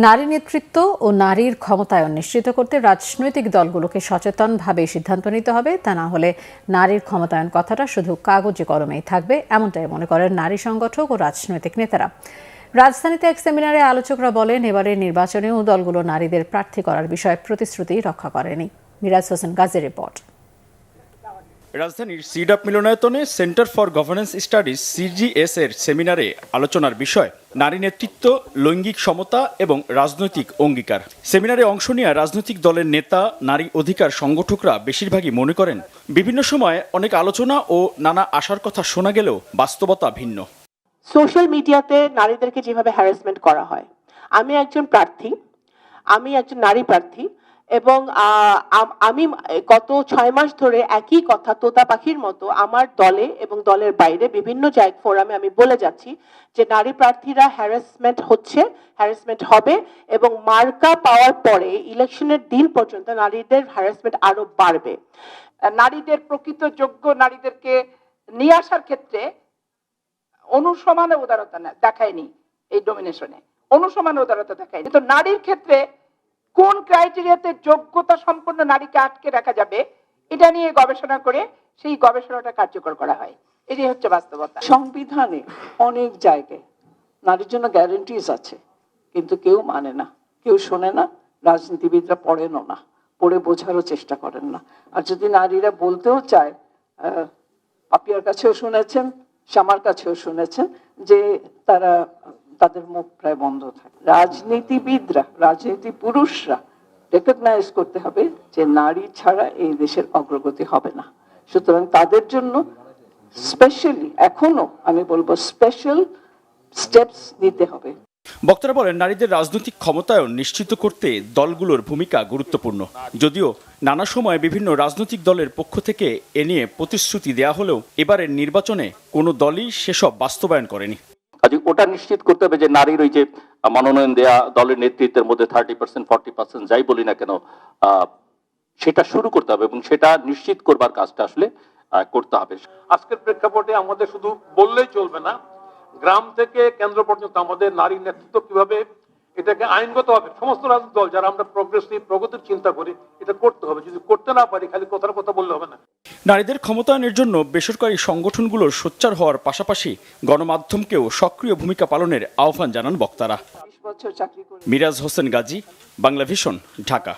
নারী নেতৃত্ব ও নারীর ক্ষমতায়ন নিশ্চিত করতে রাজনৈতিক দলগুলোকে সচেতনভাবে সিদ্ধান্ত নিতে হবে, তা না হলে নারীর ক্ষমতায়ন কথাটা শুধু কাগজে কলমেই থাকবে, এমনটাই মনে করেন নারী সংগঠক ও রাজনৈতিক নেতারা। রাজধানীতে এক সেমিনারে আলোচকরা বলেন, এবারের নির্বাচনেও দলগুলো নারীদের প্রার্থী করার বিষয়ে প্রতিশ্রুতি রক্ষা করেনি। মিরাজ হোসেন গাজীর রিপোর্ট। রাজধানীর সিডাপ মিলনায়তনে centre for governance studies CGS এর সেমিনারে আলোচনার বিষয় নারী নেতৃত্ব, লৈঙ্গিক সমতা এবং রাজনৈতিক অঙ্গীকার। সেমিনারে অংশ নেওয়া রাজনৈতিক দলের নেতা, নারী অধিকার সংগঠকরা বেশিরভাগই মনে করেন বিভিন্ন সময় অনেক আলোচনা ও নানা আশার কথা শোনা গেলেও বাস্তবতা ভিন্ন। সোশ্যাল মিডিয়াতে নারীদেরকে যেভাবে হ্যারাসমেন্ট করা হয়, আমি একজন নারী প্রার্থী এবং আমি গত 6 মাস ধরে একই কথা তোতা পাখির মতো আমার দলে এবং দলের বাইরে বিভিন্ন জায়গা ফোরামে আমি বলে যাচ্ছি যে নারী প্রার্থীরা হ্যারাসমেন্ট হবে এবং মার্কা পাওয়ার পরে ইলেকশনের দিন পর্যন্ত নারীদের হ্যারাসমেন্ট আরো বাড়বে। নারীদের প্রকৃত যোগ্য নারীদেরকে নিয়ে আসার ক্ষেত্রে অনুসমানে উদারতা দেখায়নি, এই ডমিনেশনে অনুসমানে উদারতা দেখায়নি। তো নারীর ক্ষেত্রে কোন ক্রাইটেরিয়াতে যোগ্যতা সম্পন্ন নারীকে আটকে রাখা যাবে এটা নিয়ে গবেষণা করে সেই গবেষণাটা কার্যকর করা হয়, এটাই হচ্ছে বাস্তবতা। সংবিধানে অনেক জায়গায় নারীর জন্য গ্যারান্টিজ আছে, কিন্তু কেউ মানে না, কেউ শোনে না, রাজনীতিবিদরা পড়েনও না, পড়ে বোঝারও চেষ্টা করেন না। আর যদি নারীরা বলতেও চায়, পাপিয়ার কাছেও শুনেছেন, শ্যামার কাছেও শুনেছেন যে তাদের মুখ প্রায় বন্ধ থাকে। রাজনীতি পুরুষরা রেকগনাইজ করতে হবে যে নারী ছাড়া এই দেশের অগ্রগতি হবে না। সুতরাং তাদের জন্য স্পেশালি এখনো আমি বলবো স্পেশাল স্টেপস নিতে হবে। বক্তারা বলেন, নারীদের রাজনৈতিক ক্ষমতায়ন নিশ্চিত করতে দলগুলোর ভূমিকা গুরুত্বপূর্ণ। যদিও নানা সময় বিভিন্ন রাজনৈতিক দলের পক্ষ থেকে এ নিয়ে প্রতিশ্রুতি দেওয়া হলেও এবারের নির্বাচনে কোনো দলই সেসব বাস্তবায়ন করেনি। ওটা নিশ্চিত করতে হবে যে নারীর ওই যে মনোনয়ন দেয়া দলের নেতৃত্বের মধ্যে 30% 40% যাই বলি না কেন, সেটা শুরু করতে হবে এবং সেটা নিশ্চিত করবার কাজটা আসলে করতে হবে। আজকের প্রেক্ষাপটে আমাদের শুধু বললেই চলবে না, গ্রাম থেকে কেন্দ্র পর্যন্ত আমাদের নারী নেতৃত্ব কিভাবে এটাকে আইনগত হবে, সমস্ত রাজনৈতিক দল যারা আমরা প্রগতির চিন্তা করি এটা করতে হবে। যদি করতে না পারি খালি কথার কথা বললে হবে না। নারীদের ক্ষমতায়নের জন্য বেসরকারি সংগঠনগুলোর সোচ্চার হওয়ার পাশাপাশি গণমাধ্যমকেও সক্রিয় ভূমিকা পালনের আহ্বান জানান বক্তারা। মিরাজ হোসেন গাজী, বাংলা ভিশন, ঢাকা।